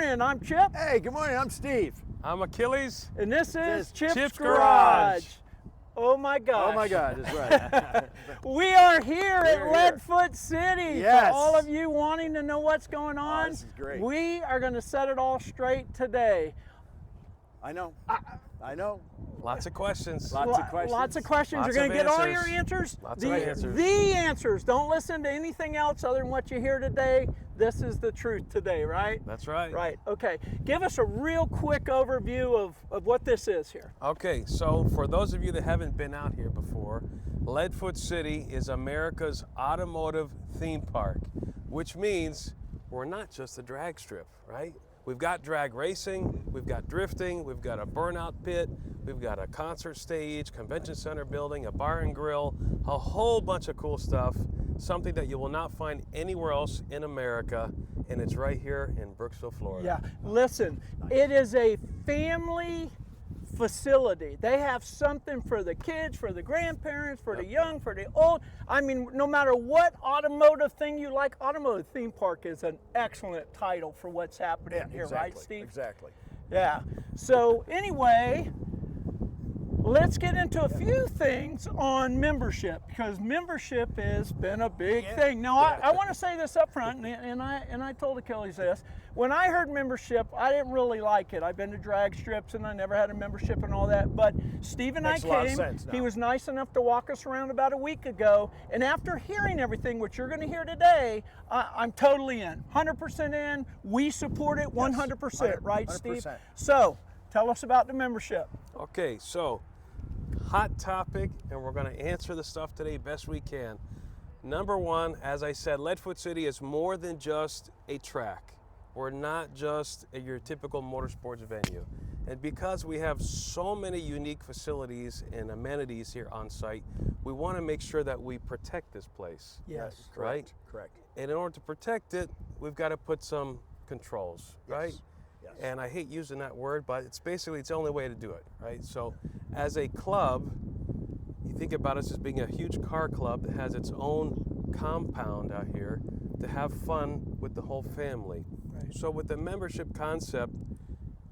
morning, I'm Chip. Hey, good morning, I'm Steve. I'm Achilles. And this is Chip's Garage. Oh my gosh. Oh my God, that's right. We are here at We're Leadfoot City. Yes. For all of you wanting to know what's going on, this is great. we are going to set it all straight today. I know. I know. Lots of questions. Lots of questions. Lots of questions. Lots You're going of to get all answers. your answers. Lots of answers. The answers. Don't listen to anything else other than what you hear today. This is the truth today, right? That's right. Right. Okay. Give us a real quick overview of what this is here. Okay, so for those of you that haven't been out here before, Leadfoot City is America's automotive theme park, which means we're not just a drag strip, right? We've got drag racing, we've got drifting, we've got a burnout pit, we've got a concert stage, convention center building, a bar and grill, a whole bunch of cool stuff, something that you will not find anywhere else in America, and it's right here in Brooksville, Florida. Yeah, listen, it is a family facility. They have something for the kids, for the grandparents, for the young, for the old. I mean, no matter what automotive thing you like, automotive theme park is an excellent title for what's happening here, exactly, right, Steve? Exactly. Yeah. So anyway, let's get into a few things on membership, because membership has been a big thing. Now, I want to say this up front, and I told Achilles this. When I heard membership, I didn't really like it. I've been to drag strips, and I never had a membership and all that. But Steve and Makes a I lot of came. sense now. He was nice enough to walk us around about a week ago. And after hearing everything, which you're going to hear today, I'm totally in. 100% in. We support it 100%, right, Steve? 100%. So, tell us about the membership. Okay, so hot topic, and we're going to answer the stuff today best we can. Number one, as I said, Leadfoot City is more than just a track. We're not just your typical motorsports venue. And because we have so many unique facilities and amenities here on site, we want to make sure that we protect this place. Yes. Right? Correct. And in order to protect it, we've got to put some controls, right? Yes. And I hate using that word, but it's basically it's the only way to do it, right? So as a club, you think about us as being a huge car club that has its own compound out here to have fun with the whole family. Right. So with the membership concept,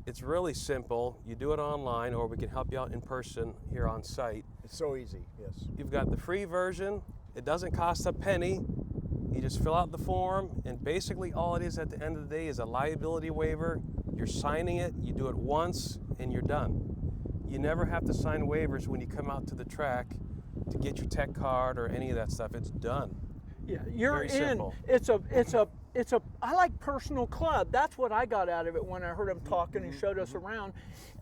it's really simple. You do it online, or we can help you out in person here on site. It's so easy, yes. You've got the free version. It doesn't cost a penny. You just fill out the form, and basically all it is at the end of the day is a liability waiver. You're signing it, you do it once, and you're done. You never have to sign waivers when you come out to the track to get your tech card or any of that stuff. It's done. Yeah, you're Very in. simple. It's a. I like personal club. That's what I got out of it when I heard him talking and showed us around.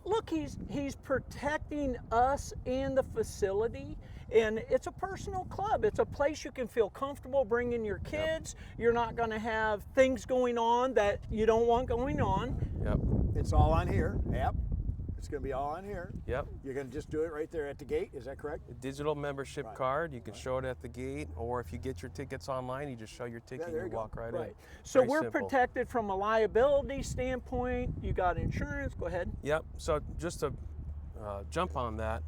Look, he's protecting us and the facility, and it's a personal club. It's a place you can feel comfortable bringing your kids. You're not going to have things going on that you don't want going on. Yep. It's all on here. Yep. It's going to be all on here. Yep. You're going to just do it right there at the gate. Is that correct? A digital membership card. You can show it at the gate, or if you get your tickets online, you just show your ticket and there you you go. walk right in. So Very we're simple. protected from a liability standpoint. You got insurance. Go ahead. Yep. So just to jump on that,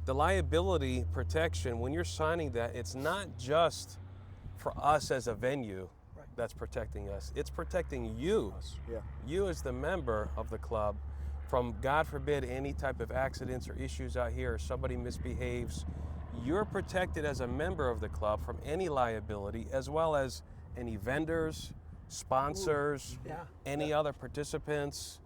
the liability protection, when you're signing that, it's not just for us as a venue that's protecting us. It's protecting you. Yeah. You as the member of the club from, God forbid, any type of accidents or issues out here, or somebody misbehaves. You're protected as a member of the club from any liability, as well as any vendors, sponsors, any other participants.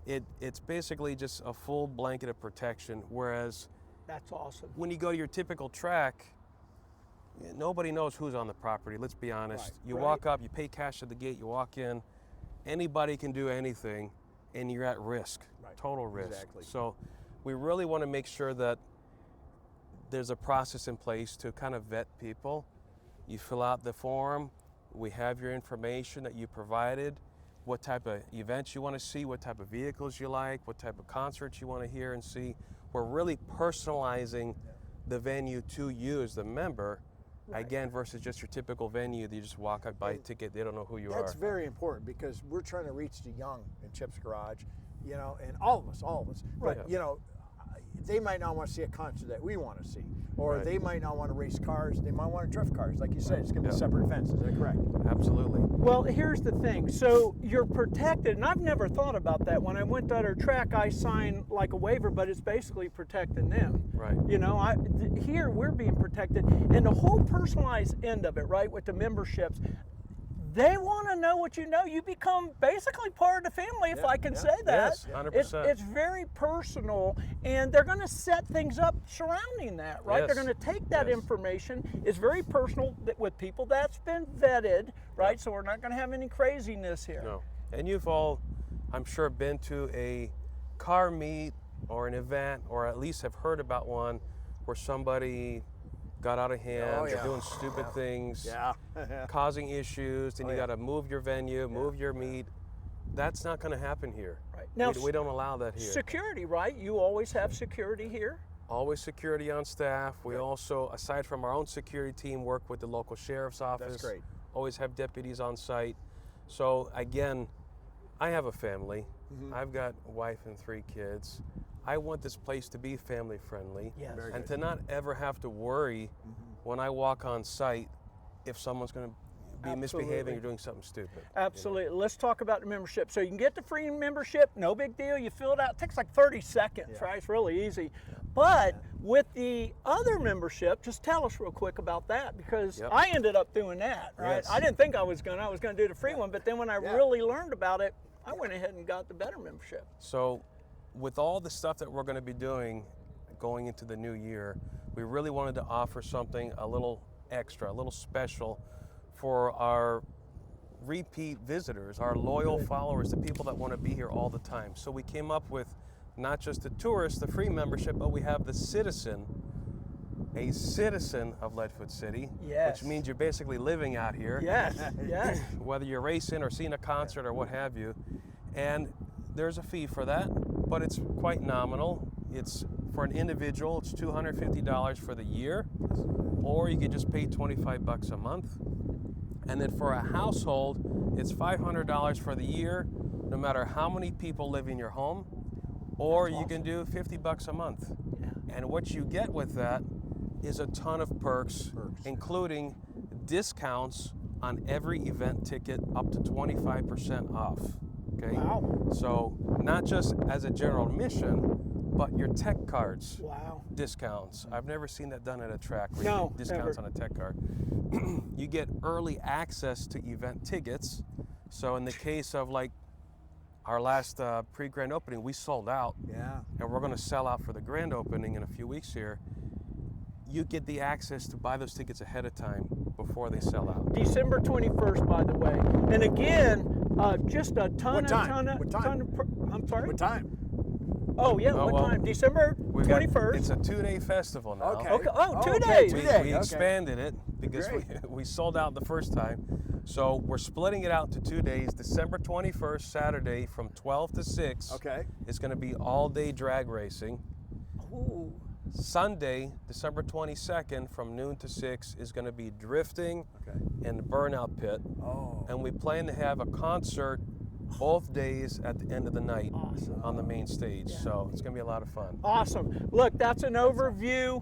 It's basically just a full blanket of protection, whereas That's awesome. when you go to your typical track, nobody knows who's on the property, let's be honest. Right. You walk up, you pay cash at the gate, you walk in, anybody can do anything, and you're at risk, total risk. Exactly. So we really want to make sure that there's a process in place to kind of vet people. You fill out the form, we have your information that you provided, what type of events you want to see, what type of vehicles you like, what type of concerts you want to hear and see. We're really personalizing the venue to you as the member, again, versus just your typical venue that you just walk up, buy a ticket, they don't know who you are. That's very important, because we're trying to reach the young in Chip's Garage, and all of us. Right. But, they might not want to see a concert that we want to see, or Right. they might not want to race cars. They might want to drift cars, like you said. It's going to be separate events. Is that correct? Absolutely. Well, here's the thing. So you're protected, and I've never thought about that. When I went to other track, I signed like a waiver, but it's basically protecting them. Right. You know, here we're being protected, and the whole personalized end of it, right, with the memberships. They want to know what you know. You become basically part of the family, if I can say that. Yes, 100%. It's very personal, and they're going to set things up surrounding that, right? They're Yes. going to take that Yes. information. It's very personal with people that's been vetted, right? So we're not going to have any craziness here. No. And you've all, I'm sure, been to a car meet or an event, or at least have heard about one where somebody got out of hand, Oh, they're yeah. doing stupid things, Yeah. causing issues, then Oh, you yeah. got to move your venue, move your meet. That's not going to happen here. Right. Now, we don't allow that here. security, right? You always have security here. Always security on staff. We also, aside from our own security team, work with the local sheriff's office. That's great. Always have deputies on site. So again, I have a family. I've got a wife and 3 kids. I want this place to be family friendly, Yes. Very and good. to not ever have to worry when I walk on site if someone's going to be misbehaving Absolutely. or doing something stupid. Absolutely. Let's talk about the membership. So you can get the free membership, no big deal. You fill it out. It takes like 30 seconds, right? It's really easy. But with the other membership, just tell us real quick about that, because Yep. I ended up doing that, right? Yes. I didn't think I was gonna do the free one, but then when I Yeah. really learned about it, I went ahead and got the better membership. So with all the stuff that we're going to be doing going into the new year, we really wanted to offer something a little extra, a little special for our repeat visitors, our loyal followers, the people that want to be here all the time. So we came up with not just the tourist, the free membership, but we have the citizen, a citizen of Leadfoot City, Yes. which means you're basically living out here. Yes, yes. Whether you're racing or seeing a concert or what have you. And there's a fee for that, but it's quite nominal. It's for an individual, it's $250 for the year, or you could just pay $25 a month. And then for a household, it's $500 for the year, no matter how many people live in your home, or you can do $50 a month. And what you get with that is a ton of perks. Including discounts on every event ticket up to 25% off. Okay? Wow. So not just as a general admission, but your tech cards Wow. discounts. I've never seen that done at a track. Where No, you get discounts never. on a tech card. You get early access to event tickets. So in the case of like our last pre-grand opening, we sold out, Yeah. and we're going to sell out for the grand opening in a few weeks here. You get the access to buy those tickets ahead of time before they sell out. December 21st, by the way. And again, just a ton What of, time? ton of, What time? ton of, I'm sorry? What time? Oh, yeah, Oh, what well, time? December We've got- 21st. It's a 2-day festival now. Okay. Okay. Oh, 2 okay, days. 2 We, days. we Okay. expanded it because we, Great. we sold out the first time. So we're splitting it out to 2 days. December 21st, Saturday from 12 to 6 Okay. is going to be all-day drag racing. Ooh. Sunday, December 22nd from noon to 6 is going to be drifting Okay. and the burnout pit. Oh. And we plan to have a concert both days at the end of the night Awesome. on the main stage. So it's going to be a lot of fun. Awesome. Look, that's an overview.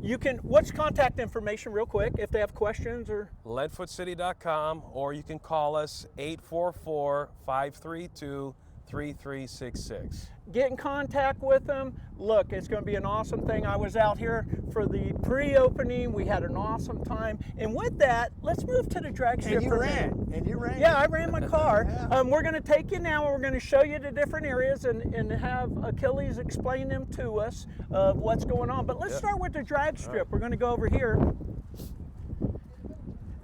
You can, what's contact information real quick if they have questions or? Leadfootcity.com, or you can call us 844-532-3366. Get in contact with them. Look, it's going to be an awesome thing. I was out here for the pre-opening. We had an awesome time. And with that, let's move to the drag strip. And you for a minute. ran. And you ran. Yeah, I ran my car. Yeah. We're going to take you now and we're going to show you the different areas and have Achilles explain them to us of what's going on. But let's start with the drag strip. We're going to go over here.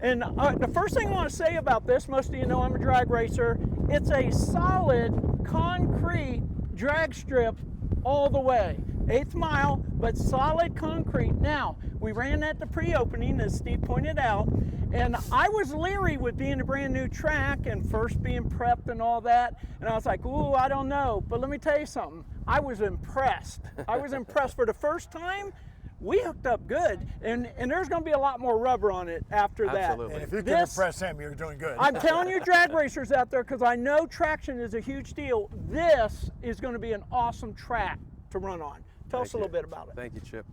And the first thing I want to say about this, most of you know I'm a drag racer, it's a solid concrete drag strip all the way. 8th mile, but solid concrete. Now, we ran at the pre-opening, as Steve pointed out, and I was leery with being a brand new track and first being prepped and all that, and I was like, ooh, I don't know. But let me tell you something, I was impressed. I was impressed for the first time. We hooked up good, and there's going to be a lot more rubber on it after Absolutely. And that. if you can This- impress him, you're doing good. I'm telling you, drag racers out there, because I know traction is a huge deal. This is going to be an awesome track to run on. Tell us a little bit about it. Thank you, Chip.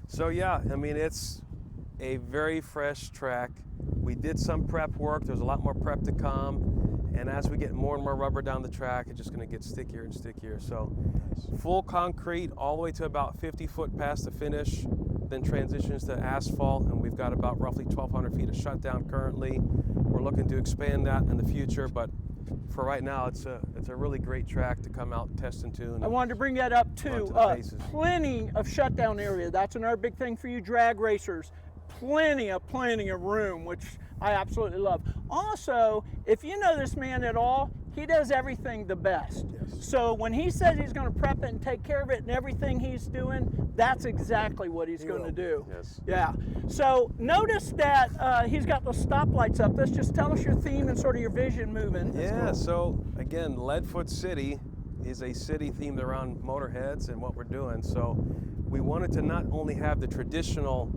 So yeah, I mean, it's a very fresh track. We did some prep work. There's a lot more prep to come. And as we get more and more rubber down the track, it's just going to get stickier and stickier. So full concrete all the way to about 50 foot past the finish, then transitions to asphalt. And we've got about roughly 1,200 feet of shutdown currently. We're looking to expand that in the future, but for right now, it's a really great track to come out, test and tune. I wanted to bring that up too. Plenty of shutdown area. That's another big thing for you drag racers. Plenty of room, which I absolutely love. Also, if you know this man at all, he does everything the best. Yes. So when he says he's going to prep it and take care of it and everything he's doing, that's exactly what he's going to do. Yes. Yeah. So notice that he's got the stoplights up. Let's just tell us your theme and sort of your vision moving. Yeah, so again, Leadfoot City is a city themed around motorheads and what we're doing. So we wanted to not only have the traditional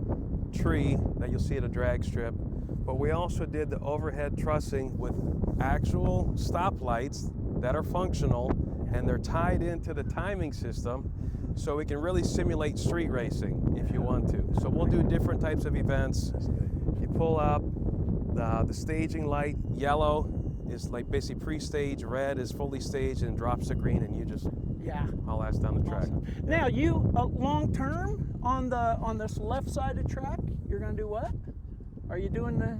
tree that you'll see at a drag strip, but we also did the overhead trussing with actual stoplights that are functional, and they're tied into the timing system, so we can really simulate street racing if you want to. So we'll do different types of events. You pull up, the staging light, yellow is like basically pre-stage, red is fully staged and drops to green, and you just haul ass down the track. Awesome. Now you long term on this left side of track, you're going to do what? Are you doing the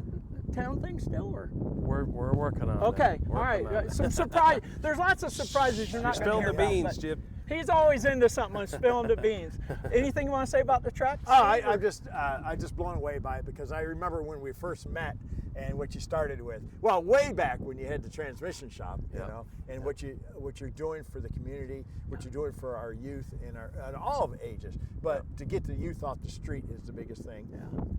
town thing still, or? We're working on it. Okay, all right. Some surprise. There's lots of surprises you're not going to hear Spilling the about, beans, Chip. He's always into something on spilling the beans. Anything you want to say about the track? Oh, I'm just blown away by it, because I remember when we first met and what you started with. Well, way back when you had the transmission shop, you know, and what you're doing for the community, what you're doing for our youth and all of ages. But to get the youth off the street is the biggest thing.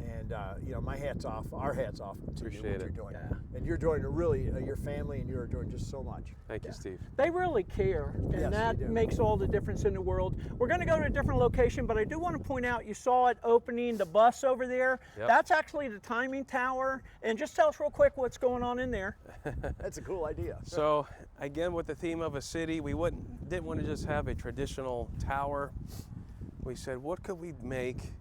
And you know, my hat's off, our hats off to you, what you're doing. And you're doing your family, and you're doing just so much. Thank you, Steve. They really care, and Yes, that they do. makes all the difference in the world. We're going to go to a different location, but I do want to point out, you saw it opening the bus over there. That's actually the timing tower. And just tell us real quick what's going on in there. That's a cool idea. So again, with the theme of a city, we didn't want to just have a traditional tower. We said, what could we make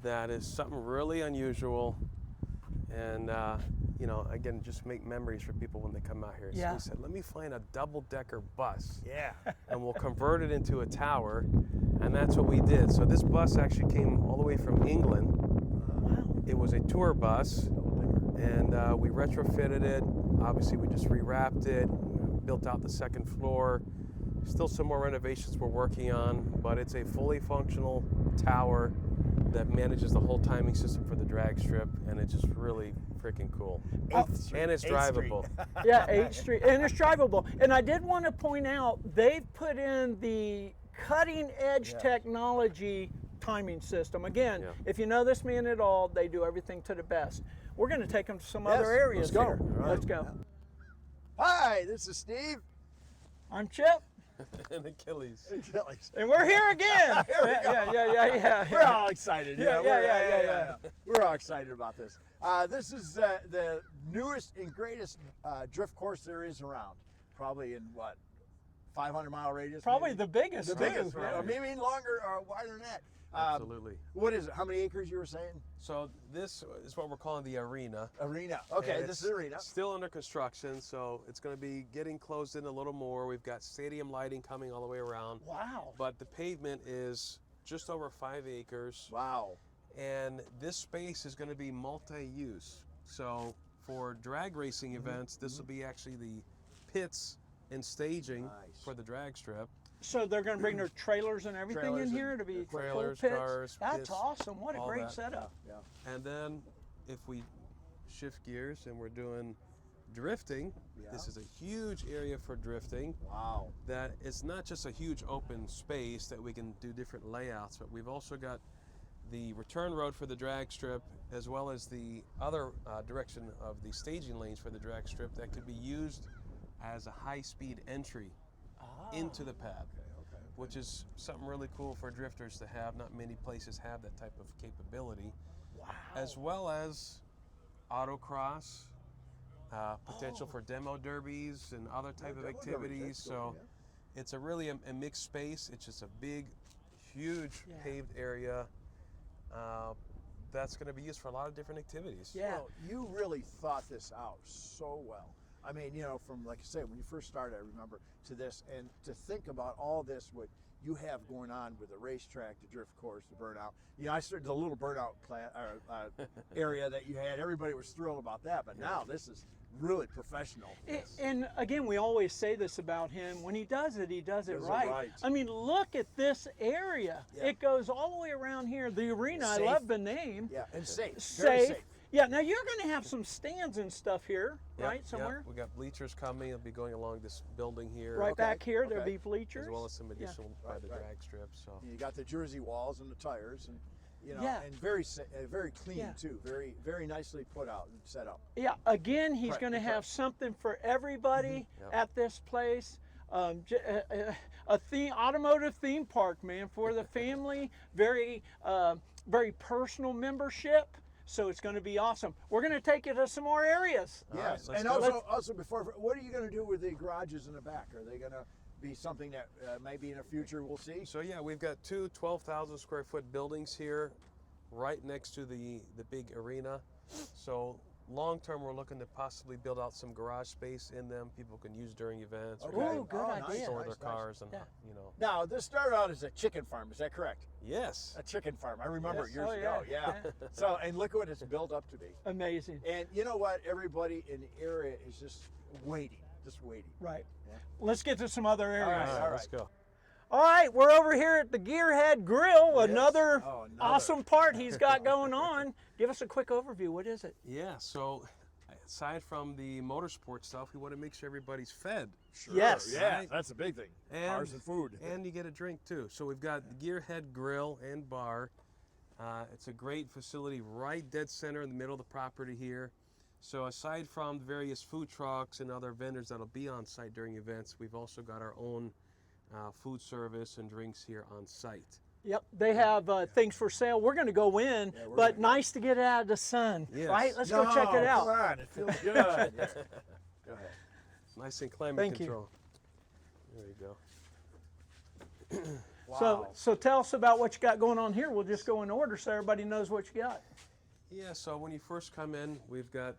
that is something really unusual, and you know, again, just make memories for people when they come out here. So we said, let me find a double-decker bus. And we'll convert it into a tower, and that's what we did. So this bus actually came all the way from England. It was a tour bus, and we retrofitted it. Obviously, we just rewrapped it, built out the second floor. Still some more renovations we're working on, but it's a fully functional tower that manages the whole timing system for the drag strip, and it's just really freaking cool. And it's drivable. 8th Street, and it's drivable. And I did want to point out, they've put in the cutting edge technology timing system. Again, if you know this man at all, they do everything to the best. We're going to take them to some other areas. Let's go. Here. Let's go. Hi, this is Steve. I'm Chip. And Achilles. And we're here again. We're all excited. We're all excited about this. This is the newest and greatest drift course there is around. Probably in what, 500-mile radius? Probably maybe? the biggest. The biggest, right? Or maybe longer or wider than that. Absolutely. What is it? How many acres you were saying? So this is what we're calling the arena. Arena. Okay, this is arena. Still under construction, so it's going to be getting closed in a little more. We've got stadium lighting coming all the way around. Wow. But the pavement is just over 5 acres. Wow. And this space is going to be multi-use. So for drag racing events, this will be actually the pits and staging for the drag strip. So they're going to bring their trailers and everything in here to be trailers, full pits? cars, That's pits, awesome. What a great that. setup. And then if we shift gears and we're doing drifting, this is a huge area for drifting. Wow. That it's not just a huge open space that we can do different layouts, but we've also got the return road for the drag strip, as well as the other direction of the staging lanes for the drag strip that could be used as a high-speed entry into the pad, which is something really cool for drifters to have. Not many places have that type of capability. Wow. As well as autocross, potential for demo derbies and other type of activities. So It's a really a mixed space. It's just a big, huge paved area that's going to be used for a lot of different activities. Yeah. Well, you really thought this out so well. I mean, you know, from, like I said, when you first started, I remember, to this, and to think about all this, what you have going on with the racetrack, the drift course, the burnout. You know, I started the little burnout area that you had. Everybody was thrilled about that, but now this is really professional. And again, we always say this about him. When he does it right. Does it right. I mean, look at this area. Yeah. It goes all the way around here. The arena, Safe. I love the name. Yeah, and safe. Very safe. Yeah, now you're going to have some stands and stuff here, right, somewhere? We got bleachers coming. It'll be going along this building here. Right Okay, back here, there'll okay. be bleachers. As well as some additional by Right, the right. drag strip. So You got the jersey walls and the tires, and you know, Yeah. and very very clean Yeah. too. Very nicely put out and set up. Yeah, again, he's Right, going to that's have right. something for everybody Yep. at this place. A automotive theme park, man, for the family. Very personal membership. So it's going to be awesome. We're going to take you to some more areas. All right, Yes, let's and go. also before, what are you going to do with the garages in the back? Are they going to be something that maybe in the future we'll see? So yeah, we've got two 12,000 square foot buildings here, right next to the big arena. So long term, we're looking to possibly build out some garage space in them. People can use during events. or Okay. Ooh, good Oh, nice, idea. store nice, their nice. cars and Yeah. you know. Now, this started out as a chicken farm. Is that correct? Yes. A chicken farm. I remember Yes. it years Oh, ago. yeah. Yeah. So, and look what it's built up to be. Amazing. And you know what? Everybody in the area is just waiting. Right. Yeah. Let's get to some other areas. right, All right, let's go. All right, we're over here at the Gearhead Grill, Yes. another Oh, another. awesome part he's got going on. Give us a quick overview. What is it? Yeah. So aside from the motorsport stuff, we want to make sure everybody's fed. Sure. Yes. Yeah, Right. that's a big thing. And- Cars and food. And you get a drink too. So we've got the Gearhead Grill and Bar. It's a great facility right dead center in the middle of the property here. So aside from the various food trucks and other vendors that'll be on site during events, we've also got our own food service and drinks here on site. Yep, they have things for sale. We're going to go in, Yeah, we're but gonna go. nice to get it out of the sun, Yes. right? Let's go check it out. Come on, it feels good. Go ahead. Nice and climate Thank you. control. There you go. Wow. So tell us about what you got going on here. We'll just go in order so everybody knows what you got. Yeah, so when you first come in, we've got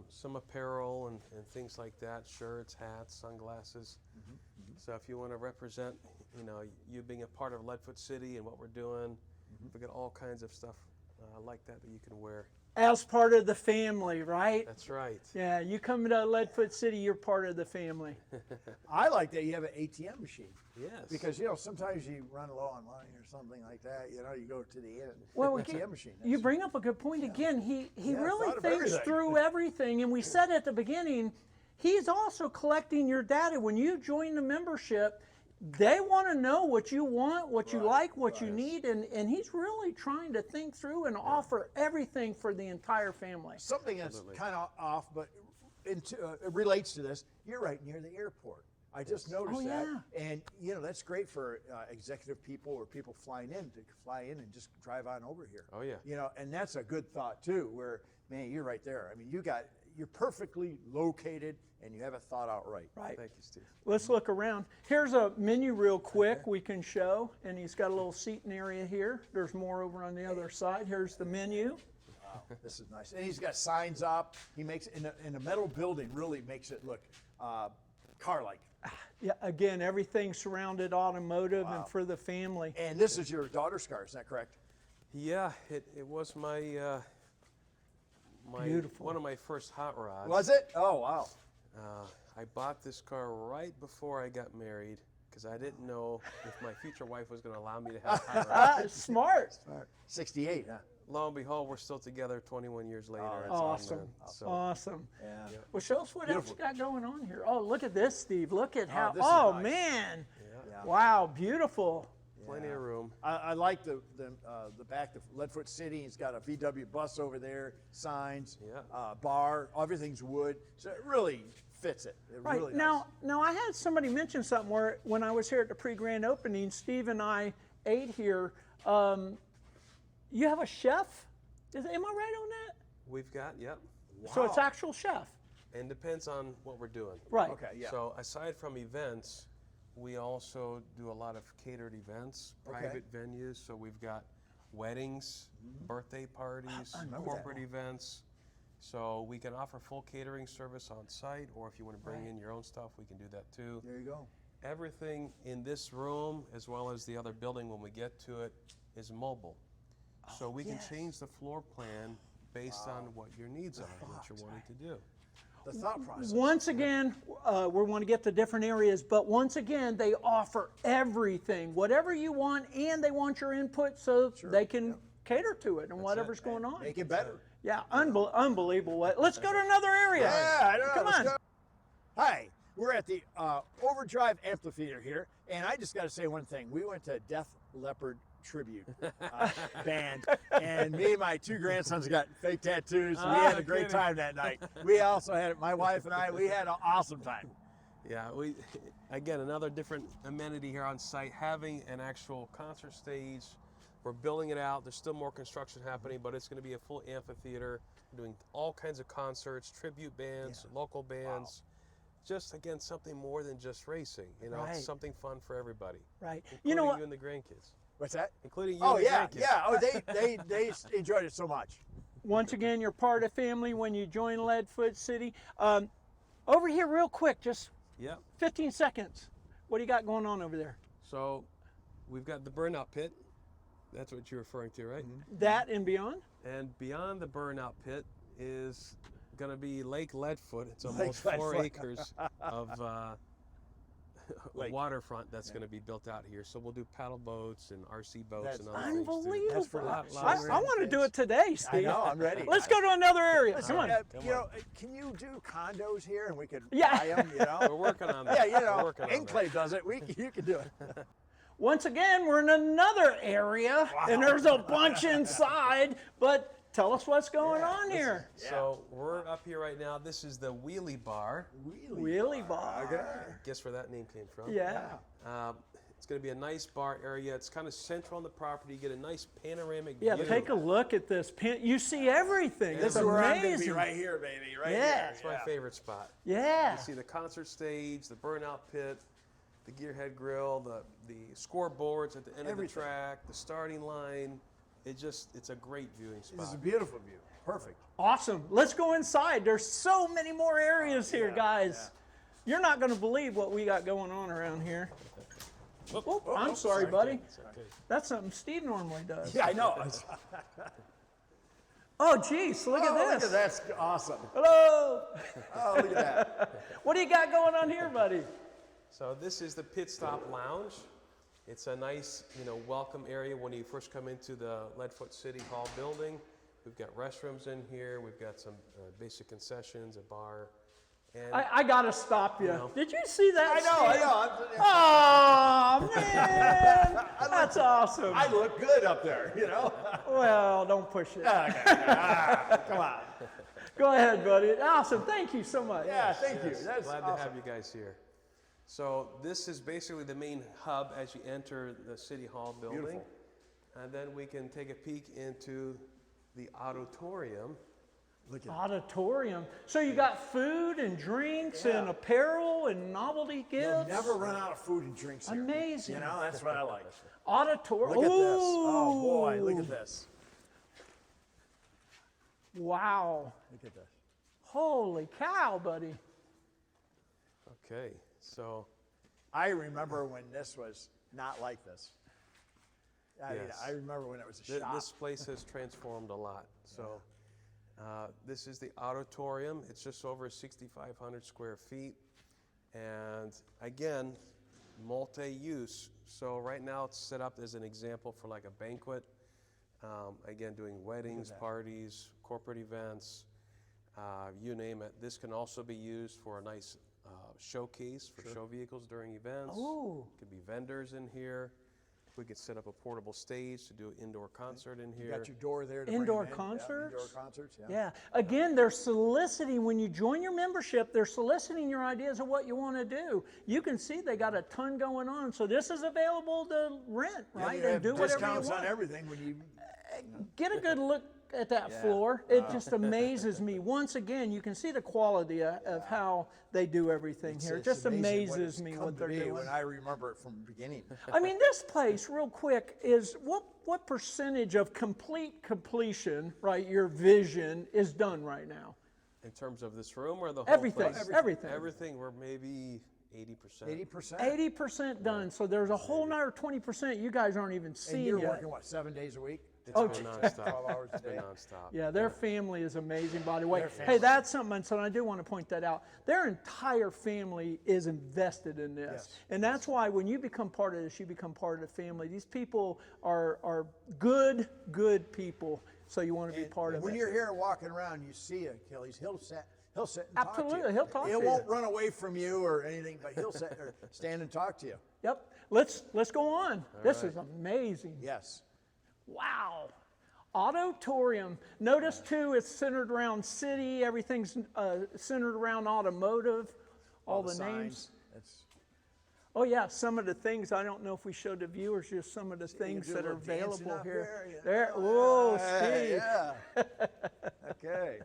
some apparel and things like that, shirts, hats, sunglasses. So if you want to represent, you know, you being a part of Leadfoot City and what we're doing, we've got all kinds of stuff like that that you can wear. As part of the family, right? That's right. Yeah, you come to Leadfoot City, you're part of the family. I like that you have an ATM machine. Yes. Because, you know, sometimes you run low on money or something like that, you know, you go to the end. Well, ATM machine. You bring up a good point again. He Yeah, really thought of thinks everything. through everything. And we said at the beginning, he's also collecting your data. When you join the membership, they want to know what you want, what you like, what you need. And he's really trying to think through and offer everything for the entire family. Something that's kind of off, but it relates to this. You're right near the airport. I just noticed that. And, you know, that's great for executive people or people flying in to fly in and just drive on over here. Oh, yeah. You know, and that's a good thought, too, where, man, you're right there. I mean, you're perfectly located and you have it thought out right. Right. Thank you, Steve. Let's look around. Here's a menu real quick we can show. And he's got a little seating area here. There's more over on the other side. Here's the menu. Wow, this is nice. And he's got signs up. He makes in a metal building, really makes it look car-like. Yeah, again, everything surrounded automotive and for the family. And this is your daughter's car, is that correct? Yeah, it was my Beautiful. one of my first hot rods. Was it? Oh, wow. I bought this car right before I got married because I didn't know if my future wife was going to allow me to have hot rods. Smart. 68, huh? Lo and behold, we're still together 21 years later. Oh, It's that's awesome. man. So, Awesome. Yeah. Well, show us what else you got going on here. Oh, look at this, Steve. Look at how. this is Oh, nice. man. Yeah. Wow, beautiful. plenty of room. I like the back, the Leadfoot City. It's got a VW bus over there, signs, Yeah. Bar, everything's wood. So it really fits it. Right. Really Now, I had somebody mention something where when I was here at the pre-grand opening, Steve and I ate here. You have a chef? Am I right on that? We've got, yep. So it's actual chef. And depends on what we're doing. Right. Okay, yeah. So aside from events, we also do a lot of catered events, private venues. So we've got weddings, birthday parties, corporate events. So we can offer full catering service on site, or if you want to bring in your own stuff, we can do that too. There you go. Everything in this room, as well as the other building when we get to it, is mobile. So we can change the floor plan based on what your needs are, what you're wanting to do. The thought process. Once again, we want to get to different areas, but once again, they offer everything, whatever you want, and they want your input so they can cater to it and whatever's going on. Make it better. Yeah, unbelievable. Let's go to another area. Yeah, I know. Come on. Hi, we're at the Overdrive Amphitheater here, and I just got to say one thing. We went to Death Leopard tribute band, and me and my 2 grandsons got fake tattoos. We had a great time that night. We also had, my wife and I, we had an awesome time. Yeah, again, another different amenity here on site, having an actual concert stage. We're building it out. There's still more construction happening, but it's going to be a full amphitheater. We're doing all kinds of concerts, tribute bands, local bands. Just, again, something more than just racing. You know, it's something fun for everybody. Right. Including You know what? you and the grandkids. What's that? Including you Oh, and the yeah, grandkids. yeah. Oh, they enjoyed it so much. Once again, you're part of family when you join Leadfoot City. Over here real quick, just 15 seconds. What do you got going on over there? So we've got the burnout pit. That's what you're referring to, right? That and beyond? And beyond the burnout pit is going to be Lake Leadfoot. It's Lake almost 4 Leadfoot. acres of waterfront that's going to be built out here. So we'll do paddle boats and RC boats and other things too. Unbelievable. That's for I want to do it today, Steve. I know, I'm ready. Let's go to another area. Listen, Come on. you know, can you do condos here and we could Yeah. buy them, you know? We're working on that. Yeah, you We're know, working on that. Enclave does it. You can do it. Once again, we're in another area, and there's a bunch inside, but tell us what's going on here. So we're up here right now. This is the Wheelie Bar. Wheelie bar. Guess where that name came from? Yeah. It's going to be a nice bar area. It's kind of central on the property. You get a nice panoramic Yeah, view. take a look at this. You see everything. This It's is where I'm going to amazing. be, right here, baby. Right Yeah. here. It's my favorite spot. Yeah. You see the concert stage, the burnout pit, the Gearhead Grill, the scoreboards at the end of the track, the starting line. It's a great viewing spot. This is a beautiful view. Perfect. Awesome. Let's go inside. There's so many more areas here, guys. You're not going to believe what we got going on around here. Oh, I'm sorry, buddy. That's something Steve normally does. Yeah, I know. Oh, geez, look at this. Look at that's awesome. Hello. Oh, look at that. What do you got going on here, buddy? So this is the Pit Stop Lounge. It's a nice, welcome area when you first come into the Leadfoot City Hall building. We've got restrooms in here. We've got some basic concessions, a bar. And I got to stop you. Did you see that? I know. Oh, man. That's awesome. I look good up there, you know? Well, don't push it. Come on. Go ahead, buddy. Awesome. Thank you so much. Yeah, thank you. That's glad awesome. to have you guys here. So this is basically the main hub as you enter the City Hall building. Beautiful. And then we can take a peek into the auditorium. Look at Auditorium. So you got food and drinks and apparel and novelty gifts. You'll never run out of food and drinks here. Amazing. You know, that's what I like. Auditorium. Look at this. Oh, boy, look at this. Wow. Look at this. Holy cow, buddy. Okay, so I remember when this was not like this. I mean, Yes. I remember when it was a shop. this place has transformed a lot. So this is the auditorium. It's just over 6,500 square feet. And again, multi-use. So right now it's set up as an example for like a banquet. Again, doing weddings, parties, corporate events, you name it. This can also be used for a nice showcase for show vehicles during events. Ooh. Could be vendors in here. We could set up a portable stage to do an indoor concert in You here. got your door there to Indoor bring 'em in. concerts? Yeah, indoor concerts, Yeah. Again, they're soliciting, when you join your membership, they're soliciting your ideas of what you want to do. You can see they got a ton going on. So this is available to rent, Yeah, right? you have And do whatever you discounts want. on everything when you. Get a good look at that floor. It just amazes me. Once again, you can see the quality of how they do everything here. It just amazing amazes me what they're doing. when I remember it from the beginning. I mean, this place, real quick, is what percentage of completion, right, your vision is done right now? In terms of this room or the whole Everything, place? everything. Everything, we're maybe 80%. 80%? 80% done. So there's a whole nother 20% you guys aren't even And seeing you're yet. working, what, 7 days a week? It's Oh, been nonstop. 12 hours a It's been day. nonstop. Yeah, their family is amazing, by the way. Their Hey, family. that's something, so I do want to point that out. Their entire family is invested in this. Yes. And that's why when you become part of this, you become part of the family. These people are good people, so you want to be part of When it. you're here walking around, you see Achilles, he'll sit and talk to Absolutely, you. he'll talk He to you. won't run away from you or anything, but he'll sit or stand and talk to you. Yep. Let's go on. This is amazing. Yes. Wow. Auditorium. Notice too, it's centered around city. Everything's centered around automotive. All the names. signs. That's, Oh yeah, some of the things, I don't know if we showed the viewers just some of the things do a that are little dancing available up here. there, There, whoa, Steve. Yeah. Okay.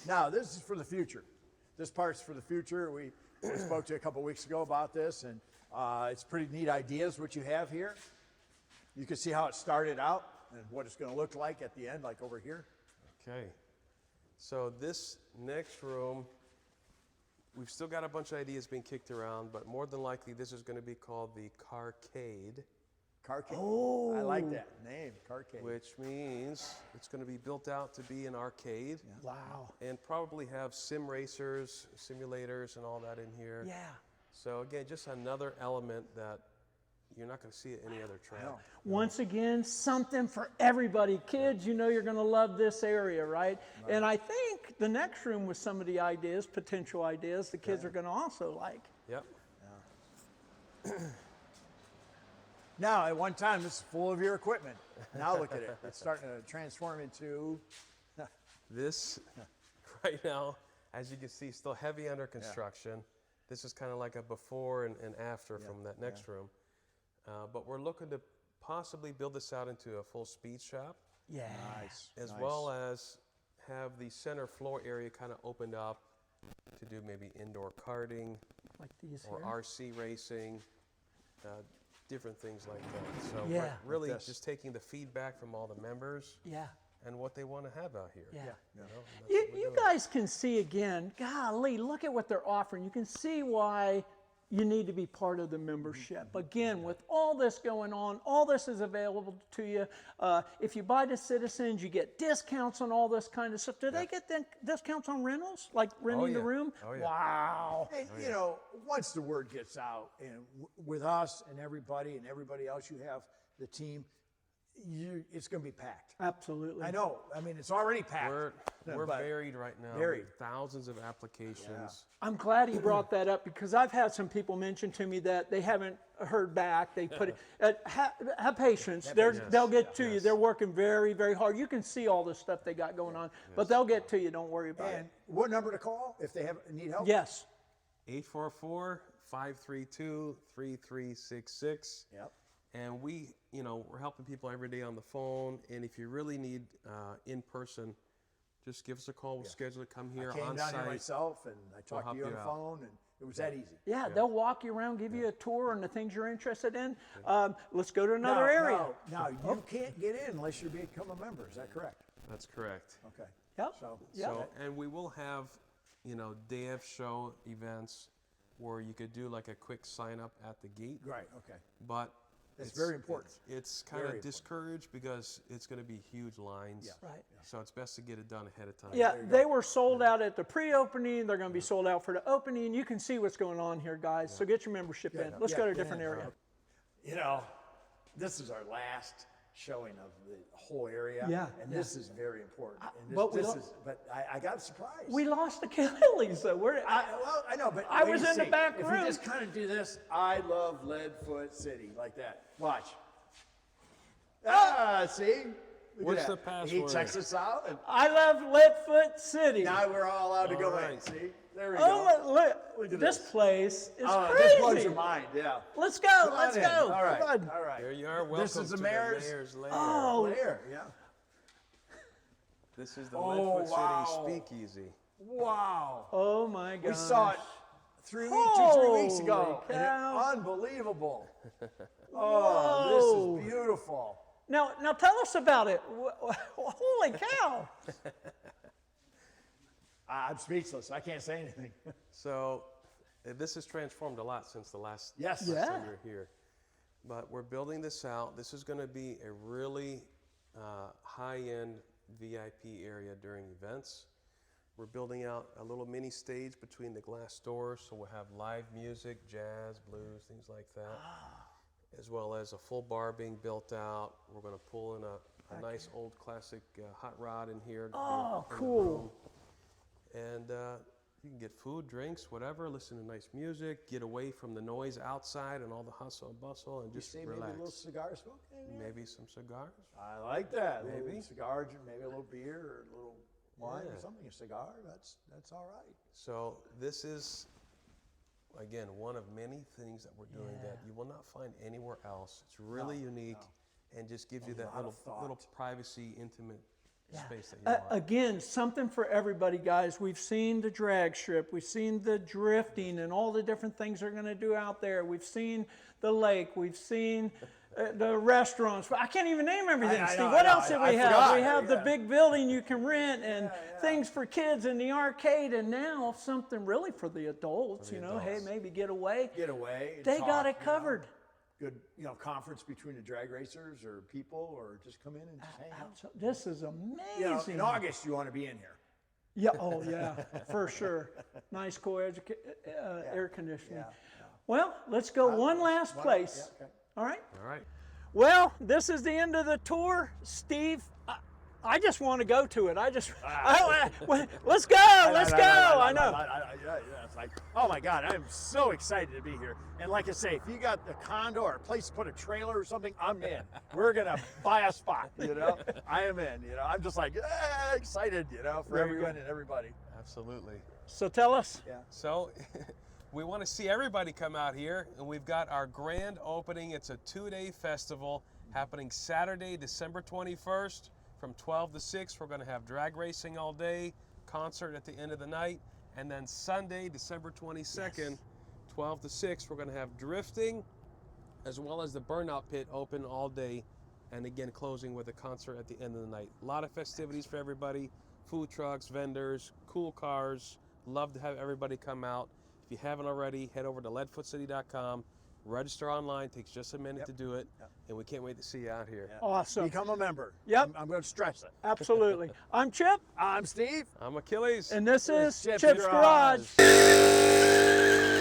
Now, this is for the future. This part's for the future. We spoke to you a couple weeks ago about this, and it's pretty neat ideas what you have here. You can see how it started out and what it's going to look like at the end, like over here. Okay. So this next room, we've still got a bunch of ideas being kicked around, but more than likely this is going to be called the Carcade, Carcade. Oh. I like that name, Carcade. which means it's going to be built out to be an arcade. Wow. And probably have sim racers, simulators, and all that in here. Yeah. So again, just another element that you're not going to see at any other track. No. Once again, something for everybody. Kids, you know you're going to love this area, right? And I think the next room with some of the ideas, potential ideas, the kids are going to also like. Yep. Now, at one time, this is full of your equipment. Now look at it. It's starting to transform into... This, right now, as you can see, still heavy under construction. This is kind of like a before and after from that next room. But we're looking to possibly build this out into a full speed shop, Yeah. Nice. as well as have the center floor area kind of opened up to do maybe indoor karting Like these or here. RC racing, different things like that. So Yeah. we're really Like this. just taking the feedback from all the members Yeah. and what they want to have out here. Yeah. You know, and that's You, what we're you doing. guys can see again, golly, look at what they're offering. You can see why you need to be part of the membership. Again, with all this going on, all this is available to you. If you buy the Citizens, you get discounts on all this kind of stuff. Do they get discounts on rentals, like renting the yeah. room? Oh, yeah. Wow. And, you know, once the word gets out, and with us and everybody else you have, the team, it's going to be packed. Absolutely. I know. I mean, it's already packed. We're but varied right now. varied. With thousands of applications. I'm glad he brought that up because I've had some people mention to me that they haven't heard back. They put it. Have patience. They'll get to you. They're working very, very hard. You can see all the stuff they got going on, but they'll get to you. Don't worry about it. And what number to call if they need help? Yes. 844-532-3366. Yep. And we're helping people every day on the phone. And if you really need in person, just give us a call. We'll schedule it. Come here I came on down site. here myself, and I talked to help you on you the out. phone, and it was that easy. Yeah, they'll walk you around, give you a tour on the things you're interested in. Let's go to another area. Now, you can't get in unless you become a member. Is that correct? That's correct. Okay. Yep. So, So, and we will have, day of show events where you could do like a quick sign up at the gate. right. Okay. But That's very important. It's kind Very of discouraged because it's going to be huge lines. Yeah. Right. So it's best to get it done ahead of time. Yeah, they were sold out at the pre-opening. They're going to be sold out for the opening. You can see what's going on here, guys. So get your membership in. Let's go to a different area. You know, this is our last showing of the whole area. Yeah, And this is very important. And but we this don't- but I got surprised. We lost Achilles, though. I know, but I wait was and in the see. back If room. you just kind of do this, I love Leadfoot City, like that. Watch. See? Look What's at the that. He password? checks us out, and I love Leadfoot City. now we're all allowed to go All in. right. See? There we Oh, go. look, Look at this this. place is Oh, crazy. this blows your mind, yeah. Let's go. Come Let's on go. in. All right, Come on. all right. There you are. Welcome This is the to mayor's, the mayor's lair. Oh, lair, yeah. This is the Oh, Leadfoot wow. City Speakeasy. Wow. oh my God. We saw it 3 weeks ago. Holy And cow. unbelievable. Oh, Whoa. this is beautiful. Now tell us about it. Holy cow. I'm speechless. I can't say anything. So this has transformed a lot since the last Yes. Yeah. time we were here. But we're building this out. This is going to be a really high-end VIP area during events. We're building out a little mini stage between the glass doors, so we'll have live music, jazz, blues, things like that, as well as a full bar being built out. We're going to pull in a nice old classic hot rod in here. Oh, in the cool. room. And you can get food, drinks, whatever, listen to nice music, get away from the noise outside and all the hustle and bustle, and You just say maybe a relax. little cigar smoke in there? Maybe some cigars. I like that. A Maybe. little cigar, maybe a little beer or a little wine Yeah. or something. A cigar, that's all right. So this is, again, one of many things that we're doing that you will not find anywhere else. It's really unique and just gives you that lot of little thought. privacy, intimate space that you want. Again, something for everybody, guys. We've seen the drag strip. We've seen the drifting and all the different things they're going to do out there. We've seen the lake. We've seen the restaurants. I can't even name everything, I Steve. know, What I know. else did I we have? forgot. We have the Yeah. big building you can rent and things for kids in the arcade, and now something really for the adults. You know, hey, maybe get away. Get away. and They talk, got it you know. covered. Good, conference between the drag racers or people, or just come in and just hang out. This is amazing. In August, you want to be in here. Yeah, oh yeah, for sure. Nice air conditioning. Yeah. Well, let's go one last place. Yeah, okay. All right. All right. Well, this is the end of the tour, Steve. I just want to go to it. let's go. Let's go. I know. Yeah, it's like, oh my God, I'm so excited to be here. And like I say, if you got a condo or a place to put a trailer or something, I'm in. We're gonna buy a spot. I am in. I'm just like excited. For Very everyone good. and everybody. Absolutely. So tell us. Yeah. So we want to see everybody come out here, and we've got our grand opening. It's a 2-day festival happening Saturday, December 21st from 12 to 6. We're going to have drag racing all day, concert at the end of the night, and then Sunday, December 22nd, 12 to 6, we're going to have drifting as well as the burnout pit open all day, and again closing with a concert at the end of the night. A lot of festivities for everybody, food trucks, vendors, cool cars. Love to have everybody come out. If you haven't already, head over to leadfootcity.com. Register online, takes just a minute to do it, and we can't wait to see you out here. Awesome. Become a member. Yep. I'm going to stress it. Absolutely. I'm Chip, I'm Steve. I'm Achilles. and this is Chip's Chip's Garage. Garage.